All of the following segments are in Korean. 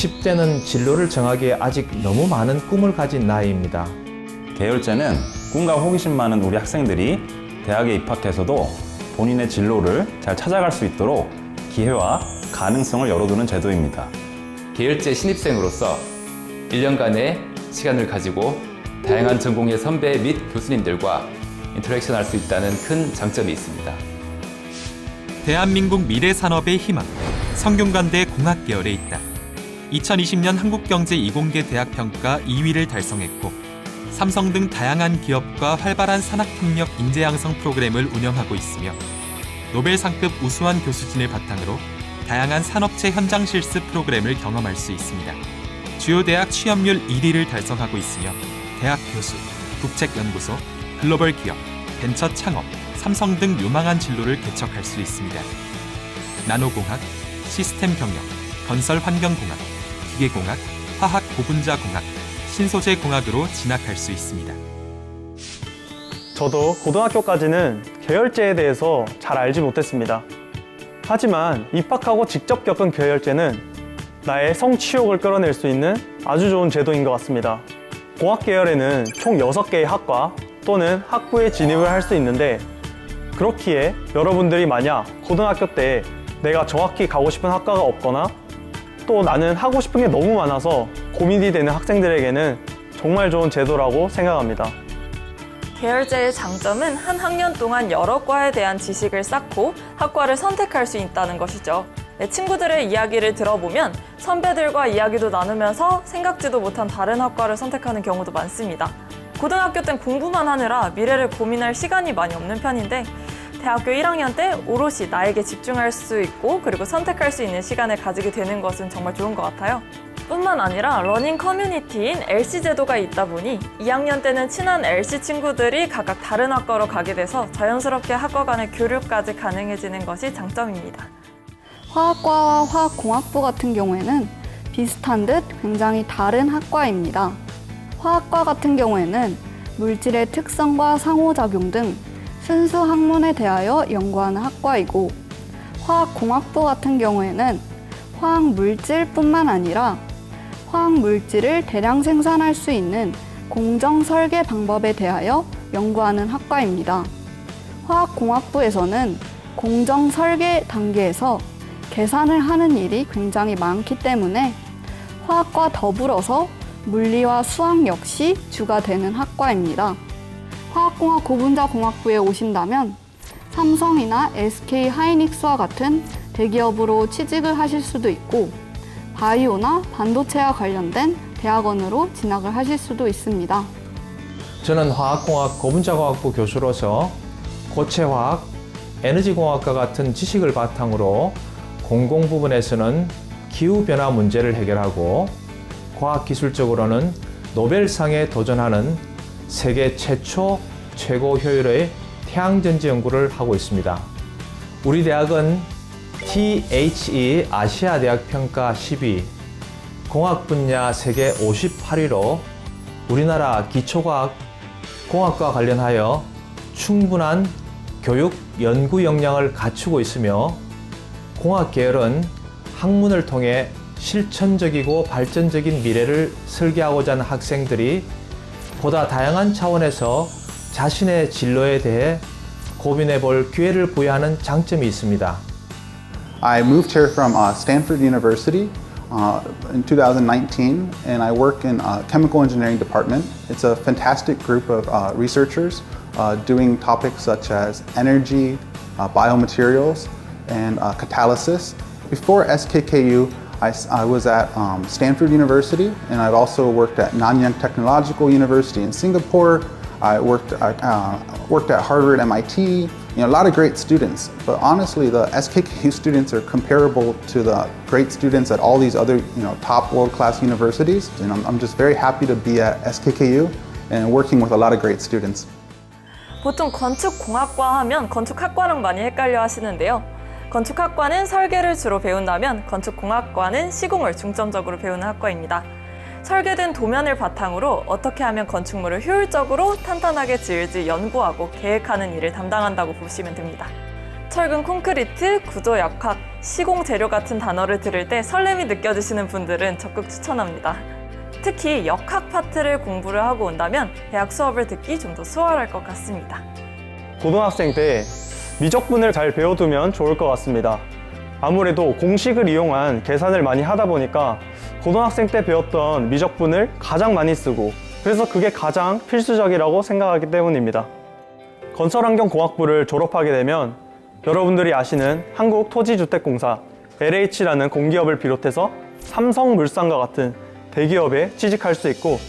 20대는 진로를 정하기에 아직 너무 많은 꿈을 가진 나이입니다. 계열제는 꿈과 호기심 많은 우리 학생들이 대학에 입학해서도 본인의 진로를 잘 찾아갈 수 있도록 기회와 가능성을 열어두는 제도입니다. 계열제 신입생으로서 1년간의 시간을 가지고 다양한 전공의 선배 및 교수님들과 인터랙션 할 수 있다는 큰 장점이 있습니다. 대한민국 미래 산업의 희망, 성균관대 공학 계열에 있다. 2020년 한국경제 이공계 대학평가 2위를 달성했고 삼성 등 다양한 기업과 활발한 산학협력 인재 양성 프로그램을 운영하고 있으며 노벨상급 우수한 교수진을 바탕으로 다양한 산업체 현장 실습 프로그램을 경험할 수 있습니다. 주요 대학 취업률 1위를 달성하고 있으며 대학 교수, 국책연구소, 글로벌 기업, 벤처 창업, 삼성 등 유망한 진로를 개척할 수 있습니다. 나노공학, 시스템 경영, 건설 환경공학, 기계공학, 화학 고분자 공학, 신소재 공학으로 진학할 수 있습니다. 저도 고등학교까지는 계열제에 대해서 잘 알지 못했습니다. 하지만 입학하고 직접 겪은 계열제는 나의 성취욕을 끌어낼 수 있는 아주 좋은 제도인 것 같습니다. 공학 계열에는 총 6개의 학과 또는 학부에 진입을 할 수 있는데 그렇기에 여러분들이 만약 고등학교 때 내가 정확히 가고 싶은 학과가 없거나 또 나는 하고 싶은 게 너무 많아서 고민이 되는 학생들에게는 정말 좋은 제도라고 생각합니다. 계열제의 장점은 한 학년 동안 여러 과에 대한 지식을 쌓고 학과를 선택할 수 있다는 것이죠. 내 친구들의 이야기를 들어보면 선배들과 이야기도 나누면서 생각지도 못한 다른 학과를 선택하는 경우도 많습니다. 고등학교 땐 공부만 하느라 미래를 고민할 시간이 많이 없는 편인데 대학교 1학년 때 오롯이 나에게 집중할 수 있고 그리고 선택할 수 있는 시간을 가지게 되는 것은 정말 좋은 것 같아요. 뿐만 아니라 러닝 커뮤니티인 LC 제도가 있다 보니 2학년 때는 친한 LC 친구들이 각각 다른 학과로 가게 돼서 자연스럽게 학과 간의 교류까지 가능해지는 것이 장점입니다. 화학과와 화학공학부 같은 경우에는 비슷한 듯 굉장히 다른 학과입니다. 화학과 같은 경우에는 물질의 특성과 상호작용 등 순수 학문에 대하여 연구하는 학과이고 화학공학부 같은 경우에는 화학물질뿐만 아니라 화학물질을 대량 생산할 수 있는 공정 설계 방법에 대하여 연구하는 학과입니다. 화학공학부에서는 공정 설계 단계에서 계산을 하는 일이 굉장히 많기 때문에 화학과 더불어서 물리와 수학 역시 주가 되는 학과입니다. 화학공학 고분자 공학부에 오신다면 삼성이나 SK 하이닉스와 같은 대기업으로 취직을 하실 수도 있고 바이오나 반도체와 관련된 대학원으로 진학을 하실 수도 있습니다. 저는 화학공학 고분자공학부 교수로서 고체화학, 에너지공학과 같은 지식을 바탕으로 공공 부분에서는 기후변화 문제를 해결하고 과학기술적으로는 노벨상에 도전하는 세계 최초 최고 효율의 태양전지 연구를 하고 있습니다. 우리 대학은 THE 아시아 대학 평가 10위, 공학 분야 세계 58위로 우리나라 기초과학, 공학과 관련하여 충분한 교육, 연구 역량을 갖추고 있으며 공학 계열은 학문을 통해 실천적이고 발전적인 미래를 설계하고자 하는 학생들이 보다 다양한 차원에서 자신의 진로에 대해 고민해 볼 기회를 부여하는 장점이 있습니다. I moved here from Stanford University in 2019 and I work in chemical engineering department. It's a fantastic group of researchers doing topics such as energy, biomaterials, and catalysis. Before SKKU, I was at Stanford University and I've also worked at Nanyang Technological University in Singapore. I worked at Harvard, MIT, a lot of great students. But honestly, the SKKU students are comparable to the great students at all these other top world-class universities. And I'm just very happy to be at SKKU and working with a lot of great students. 보통 건축공학과 하면 건축학과랑 많이 헷갈려 하시는데요. 건축학과는 설계를 주로 배운다면 건축공학과는 시공을 중점적으로 배우는 학과입니다. 설계된 도면을 바탕으로 어떻게 하면 건축물을 효율적으로 탄탄하게 지을지 연구하고 계획하는 일을 담당한다고 보시면 됩니다. 철근 콘크리트, 구조 역학, 시공 재료 같은 단어를 들을 때 설렘이 느껴지시는 분들은 적극 추천합니다. 특히 역학 파트를 공부를 하고 온다면 대학 수업을 듣기 좀 더 수월할 것 같습니다. 고등학생 때 미적분을 잘 배워두면 좋을 것 같습니다. 아무래도 공식을 이용한 계산을 많이 하다 보니까 고등학생 때 배웠던 미적분을 가장 많이 쓰고 그래서 그게 가장 필수적이라고 생각하기 때문입니다. 건설환경공학부를 졸업하게 되면 여러분들이 아시는 한국토지주택공사, LH라는 공기업을 비롯해서 삼성물산과 같은 대기업에 취직할 수 있고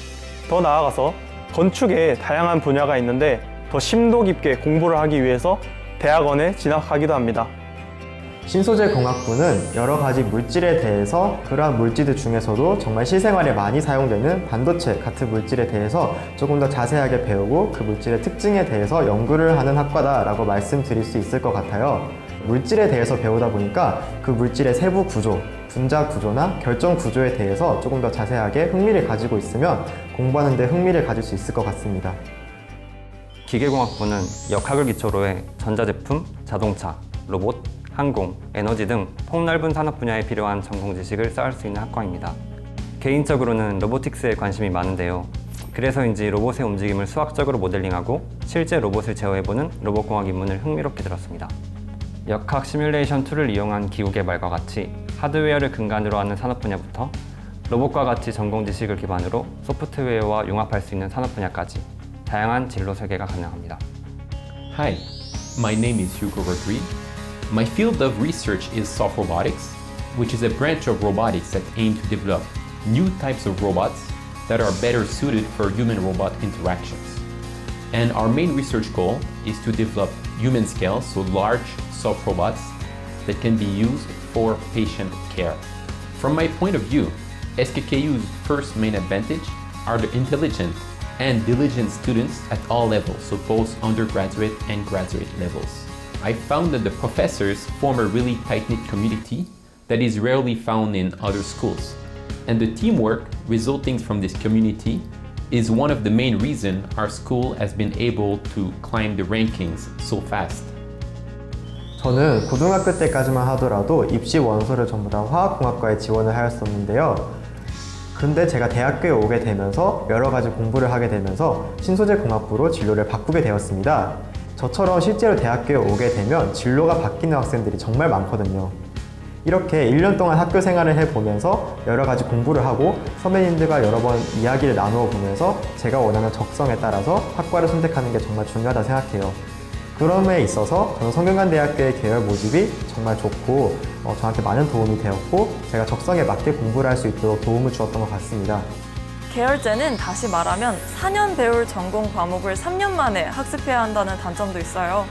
더 나아가서 건축에 다양한 분야가 있는데 더 심도 깊게 공부를 하기 위해서 대학원에 진학하기도 합니다. 신소재공학부는 여러 가지 물질에 대해서 그러한 물질들 중에서도 정말 실생활에 많이 사용되는 반도체 같은 물질에 대해서 조금 더 자세하게 배우고 그 물질의 특징에 대해서 연구를 하는 학과다라고 말씀드릴 수 있을 것 같아요. 물질에 대해서 배우다 보니까 그 물질의 세부 구조, 분자 구조나 결정 구조에 대해서 조금 더 자세하게 흥미를 가지고 있으면 공부하는 데 흥미를 가질 수 있을 것 같습니다. 기계공학부는 역학을 기초로 해 전자제품, 자동차, 로봇, 항공, 에너지 등 폭넓은 산업 분야에 필요한 전공 지식을 쌓을 수 있는 학과입니다. 개인적으로는 로보틱스에 관심이 많은데요. 그래서인지 로봇의 움직임을 수학적으로 모델링하고 실제 로봇을 제어해보는 로봇공학 입문을 흥미롭게 들었습니다. 역학 시뮬레이션 툴을 이용한 기구 개발과 같이 하드웨어를 근간으로 하는 산업 분야부터 로봇과 같이 전공 지식을 기반으로 소프트웨어와 융합할 수 있는 산업 분야까지 다양한 진로 설계가 가능합니다. Hi, my name is Hugo Rodriguez. My field of research is soft robotics, which is a branch of robotics that aim to develop new types of robots that are better suited for human-robot interactions. And our main research goal is to develop human scale, so large soft robots that can be used for patient care. From my point of view, SKKU's first main advantage are the intelligent and diligent students at all levels, so both undergraduate and graduate levels. I found that the professors form a really tight-knit community that is rarely found in other schools. And the teamwork resulting from this community is one of the main reasons our school has been able to climb the rankings so fast. 저는 고등학교 때까지만 하더라도 입시 원서를 전부 다 화학공학과에 지원을 하였었는데요. 근데 제가 대학교에 오게 되면서 여러 가지 공부를 하게 되면서 신소재공학부로 진로를 바꾸게 되었습니다. 저처럼 실제로 대학교에 오게 되면 진로가 바뀌는 학생들이 정말 많거든요. 이렇게 1년 동안 학교 생활을 해보면서 여러 가지 공부를 하고 선배님들과 여러 번 이야기를 나누어 보면서 제가 원하는 적성에 따라서 학과를 선택하는 게 정말 중요하다 생각해요. 그럼에 있어서 저는 성균관대학교의 계열 모집이 정말 좋고 저한테 많은 도움이 되었고 제가 적성에 맞게 공부를 할 수 있도록 도움을 주었던 것 같습니다. 계열제는 다시 말하면 4년 배울 전공 과목을 3년 만에 학습해야 한다는 단점도 있어요.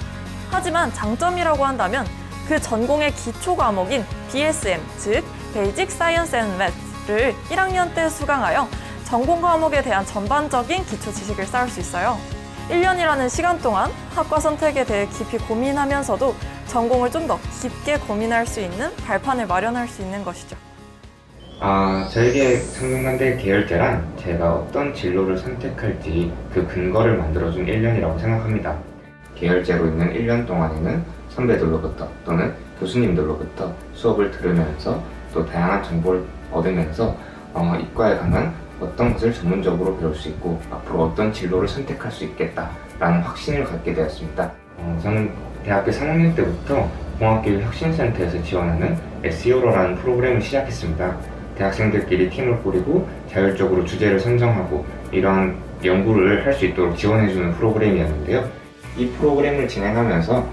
하지만 장점이라고 한다면 그 전공의 기초 과목인 BSM, 즉 Basic Science and Math를 1학년 때 수강하여 전공 과목에 대한 전반적인 기초 지식을 쌓을 수 있어요. 1년이라는 시간 동안 학과 선택에 대해 깊이 고민하면서도 전공을 좀 더 깊게 고민할 수 있는 발판을 마련할 수 있는 것이죠. 저에게 성균관대 계열제란 제가 어떤 진로를 선택할지 그 근거를 만들어준 1년이라고 생각합니다. 계열제로 있는 1년 동안에는 선배들로부터 또는 교수님들로부터 수업을 들으면서 또 다양한 정보를 얻으면서 이과에 관한 어떤 것을 전문적으로 배울 수 있고 앞으로 어떤 진로를 선택할 수 있겠다라는 확신을 갖게 되었습니다. 저는 대학교 3학년 때부터 공학교육혁신센터에서 지원하는 SEO라는 프로그램을 시작했습니다. 대학생들끼리 팀을 꾸리고 자율적으로 주제를 선정하고 이러한 연구를 할 수 있도록 지원해주는 프로그램이었는데요. 이 프로그램을 진행하면서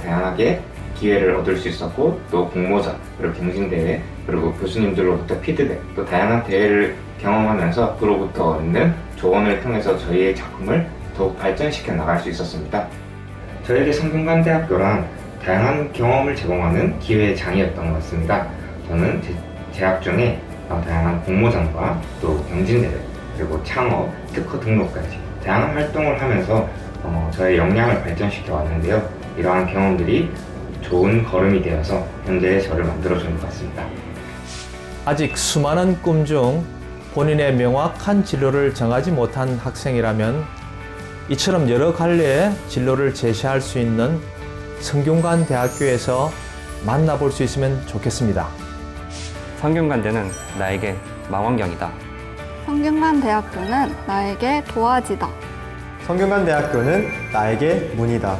다양하게 기회를 얻을 수 있었고 또 공모전, 그리고 경진대회, 그리고 교수님들로부터 피드백, 또 다양한 대회를 경험하면서 그로부터 얻는 조언을 통해서 저희의 작품을 더욱 발전시켜 나갈 수 있었습니다. 저에게 성균관대학교란 다양한 경험을 제공하는 기회의 장이었던 것 같습니다. 저는 재학 중에 다양한 공모전과 또 경진대회, 그리고 창업, 특허 등록까지 다양한 활동을 하면서 저의 역량을 발전시켜 왔는데요. 이러한 경험들이 좋은 걸음이 되어서 현재 저를 만들어주는 것 같습니다. 아직 수많은 꿈 중 본인의 명확한 진로를 정하지 못한 학생이라면 이처럼 여러 갈래의 진로를 제시할 수 있는 성균관대학교에서 만나볼 수 있으면 좋겠습니다. 성균관대는 나에게 망원경이다. 성균관대학교는 나에게 도화지다. 성균관대학교는 나에게 문이다.